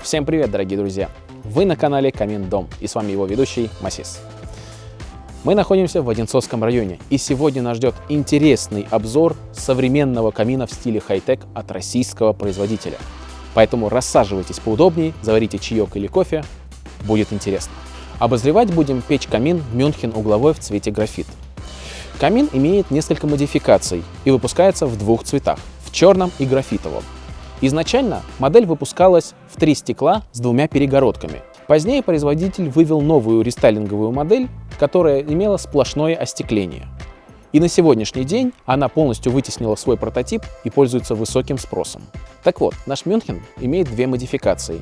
Всем привет, дорогие друзья! Вы на канале Камин Дом, и с вами его ведущий Масис. Мы находимся в Одинцовском районе, и сегодня нас ждет интересный обзор современного камина в стиле хай-тек от российского производителя. Поэтому рассаживайтесь поудобнее, заварите чаек или кофе, будет интересно. Обозревать будем печь-камин Мюнхен угловой в цвете графит. Камин имеет несколько модификаций и выпускается в двух цветах – в черном и графитовом. Изначально модель выпускалась в 3 стекла с 2 перегородками. Позднее производитель вывел новую рестайлинговую модель, которая имела сплошное остекление. И на сегодняшний день она полностью вытеснила свой прототип и пользуется высоким спросом. Так вот, наш Мюнхен имеет 2 модификации.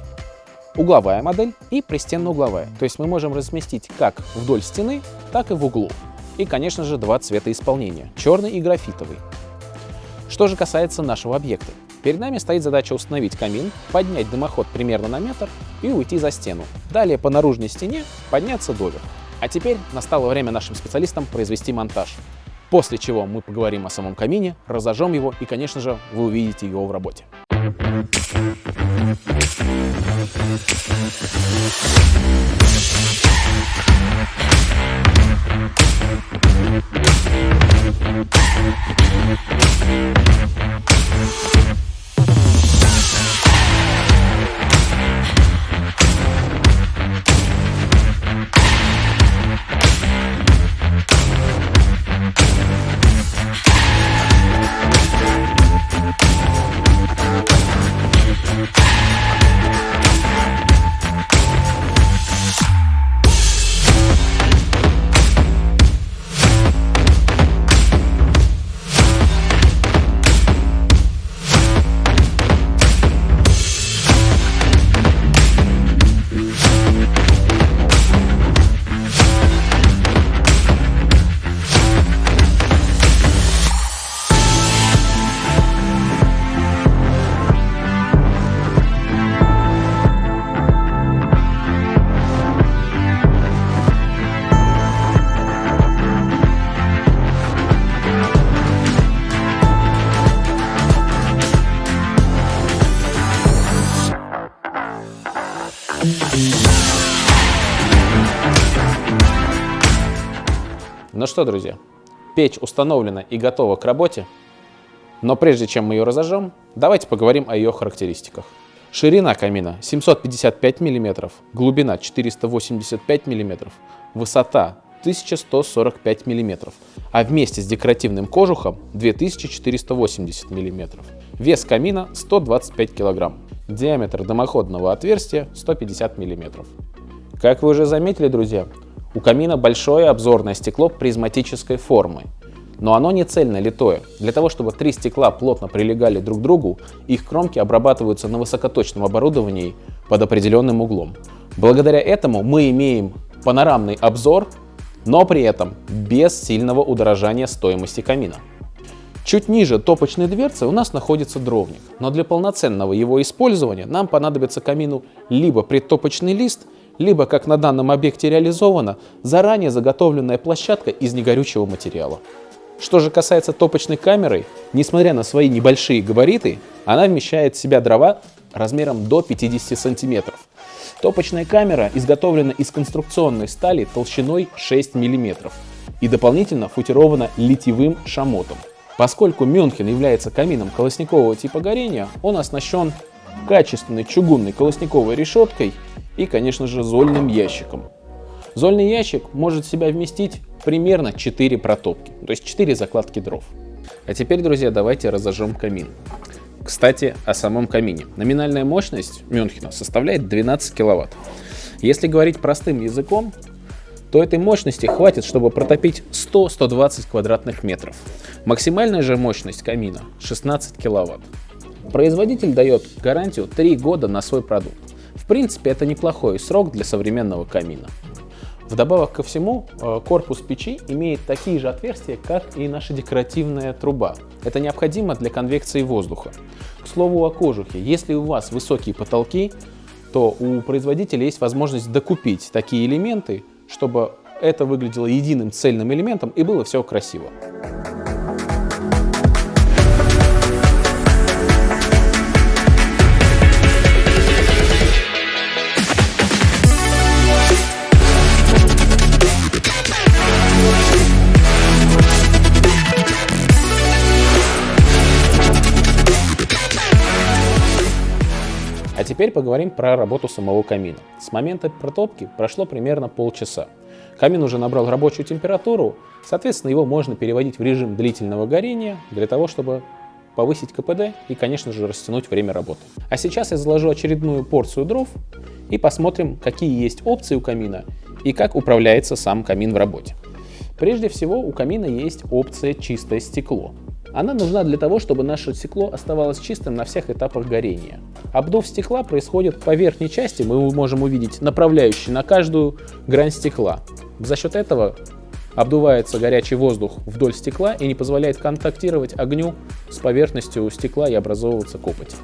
Угловая модель и пристенно-угловая. То есть мы можем разместить как вдоль стены, так и в углу. И, конечно же, 2 цвета исполнения – черный и графитовый. Что же касается нашего объекта. Перед нами стоит задача установить камин, поднять дымоход примерно на метр и уйти за стену. Далее по наружной стене подняться доверху. А теперь настало время нашим специалистам произвести монтаж. После чего мы поговорим о самом камине, разожжем его и, конечно же, вы увидите его в работе. Ну что, друзья, печь установлена и готова к работе, но прежде чем мы ее разожжем, давайте поговорим о ее характеристиках. Ширина камина 755 мм, глубина 485 мм, высота 1145 мм, а вместе с декоративным кожухом 2480 мм. Вес камина 125 кг, диаметр дымоходного отверстия 150 мм. Как вы уже заметили, друзья, у камина большое обзорное стекло призматической формы, но оно не цельно литое. Для того, чтобы 3 стекла плотно прилегали друг к другу, их кромки обрабатываются на высокоточном оборудовании под определенным углом. Благодаря этому мы имеем панорамный обзор, но при этом без сильного удорожания стоимости камина. Чуть ниже топочной дверцы у нас находится дровник, но для полноценного его использования нам понадобится камину либо предтопочный лист, либо, как на данном объекте реализовано, заранее заготовленная площадка из негорючего материала. Что же касается топочной камеры, несмотря на свои небольшие габариты, она вмещает в себя дрова размером до 50 см. Топочная камера изготовлена из конструкционной стали толщиной 6 мм и дополнительно футирована литьевым шамотом. Поскольку Мюнхен является камином колосникового типа горения, он оснащен качественной чугунной колосниковой решеткой и, конечно же, зольным ящиком. Зольный ящик может в себя вместить примерно 4 протопки, то есть 4 закладки дров. А теперь, друзья, давайте разожжем камин. Кстати, о самом камине. Номинальная мощность Мюнхена составляет 12 кВт. Если говорить простым языком, то этой мощности хватит, чтобы протопить 100-120 квадратных метров. Максимальная же мощность камина 16 кВт. Производитель дает гарантию 3 года на свой продукт. В принципе, это неплохой срок для современного камина. Вдобавок ко всему, корпус печи имеет такие же отверстия, как и наша декоративная труба. Это необходимо для конвекции воздуха. К слову о кожухе. Если у вас высокие потолки, то у производителя есть возможность докупить такие элементы, чтобы это выглядело единым цельным элементом и было все красиво. теперь поговорим про работу самого камина. С момента протопки прошло примерно полчаса. Камин уже набрал рабочую температуру, соответственно, его можно переводить в режим длительного горения для того, чтобы повысить КПД и, конечно же, растянуть время работы. А сейчас я заложу очередную порцию дров и посмотрим, какие есть опции у камина и как управляется сам камин в работе. Прежде всего, у камина есть опция «Чистое стекло». Она нужна для того, чтобы наше стекло оставалось чистым на всех этапах горения. Обдув стекла происходит по верхней части, мы можем увидеть направляющий на каждую грань стекла. За счет этого обдувается горячий воздух вдоль стекла и не позволяет контактировать огню с поверхностью стекла и образовываться копоть.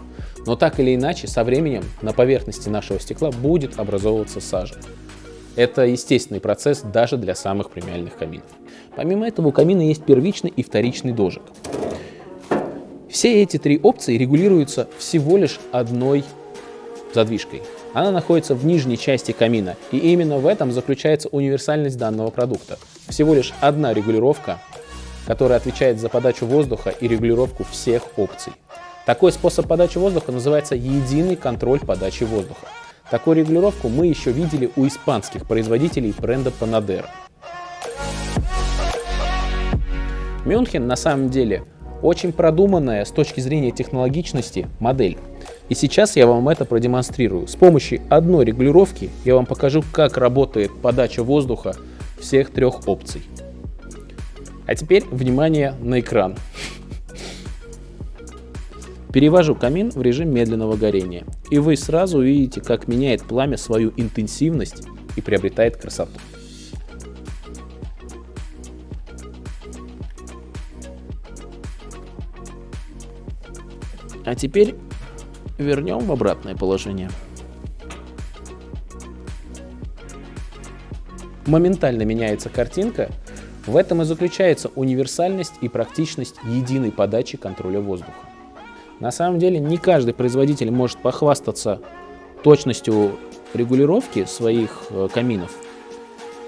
Но так или иначе, со временем на поверхности нашего стекла будет образовываться сажа. Это естественный процесс даже для самых премиальных каминов. Помимо этого, у камина есть первичный и вторичный дожик. Все эти три опции регулируются всего лишь одной задвижкой. Она находится в нижней части камина, и именно в этом заключается универсальность данного продукта. Всего лишь одна регулировка, которая отвечает за подачу воздуха и регулировку всех опций. Такой способ подачи воздуха называется единый контроль подачи воздуха. Такую регулировку мы еще видели у испанских производителей бренда Panadero. Мюнхен на самом деле очень продуманная с точки зрения технологичности модель. И сейчас я вам это продемонстрирую. С помощью одной регулировки я вам покажу, как работает подача воздуха всех трех опций. А теперь внимание на экран. Перевожу камин в режим медленного горения, и вы сразу увидите, как меняет пламя свою интенсивность и приобретает красоту. А теперь вернем в обратное положение. Моментально меняется картинка. В этом и заключается универсальность и практичность единой подачи контроля воздуха. На самом деле не каждый производитель может похвастаться точностью регулировки своих каминов.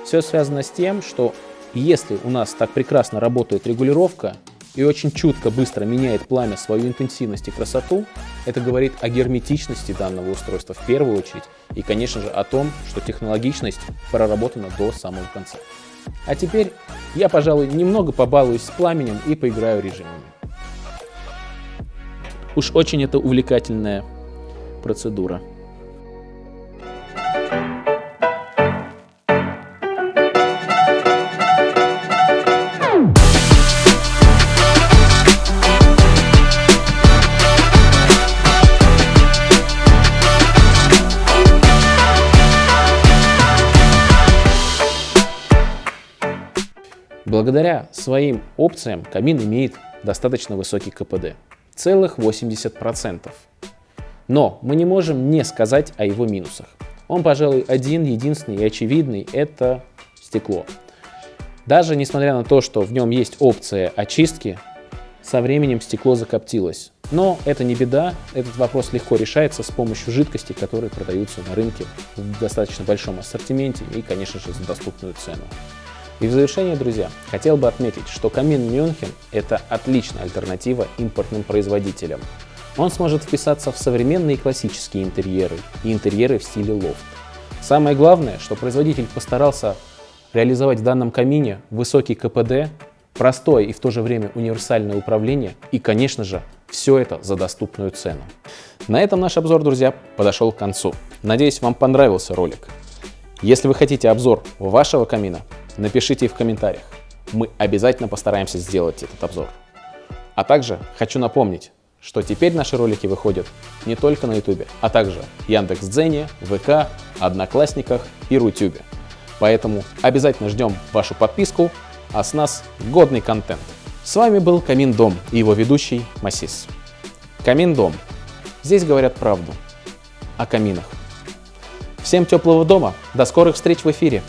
Все связано с тем, что если у нас так прекрасно работает регулировка и очень чутко, быстро меняет пламя свою интенсивность и красоту, это говорит о герметичности данного устройства в первую очередь и, конечно же, о том, что технологичность проработана до самого конца. А теперь я, пожалуй, немного побалуюсь с пламенем и поиграю режимами. Уж очень это увлекательная процедура. Благодаря своим опциям камин имеет достаточно высокий КПД. Целых 80%. Но мы не можем не сказать о его минусах. Он, пожалуй, единственный и очевидный – это стекло. Даже несмотря на то, что в нем есть опция очистки, со временем стекло закоптилось. Но это не беда, этот вопрос легко решается с помощью жидкостей, которые продаются на рынке в достаточно большом ассортименте и, конечно же, за доступную цену. И в завершение, друзья, хотел бы отметить, что камин Мюнхен – это отличная альтернатива импортным производителям. Он сможет вписаться в современные классические интерьеры и интерьеры в стиле лофт. Самое главное, что производитель постарался реализовать в данном камине высокий КПД, простое и в то же время универсальное управление и, конечно же, все это за доступную цену. На этом наш обзор, друзья, подошел к концу. Надеюсь, вам понравился ролик. Если вы хотите обзор вашего камина, напишите в комментариях. Мы обязательно постараемся сделать этот обзор. А также хочу напомнить, что теперь наши ролики выходят не только на YouTube, а также в Яндекс.Дзене, ВК, Одноклассниках и Рутюбе. Поэтому обязательно ждем вашу подписку, а с нас годный контент. С вами был Камин Дом и его ведущий Масис. Камин Дом. Здесь говорят правду о каминах. Всем теплого дома, до скорых встреч в эфире!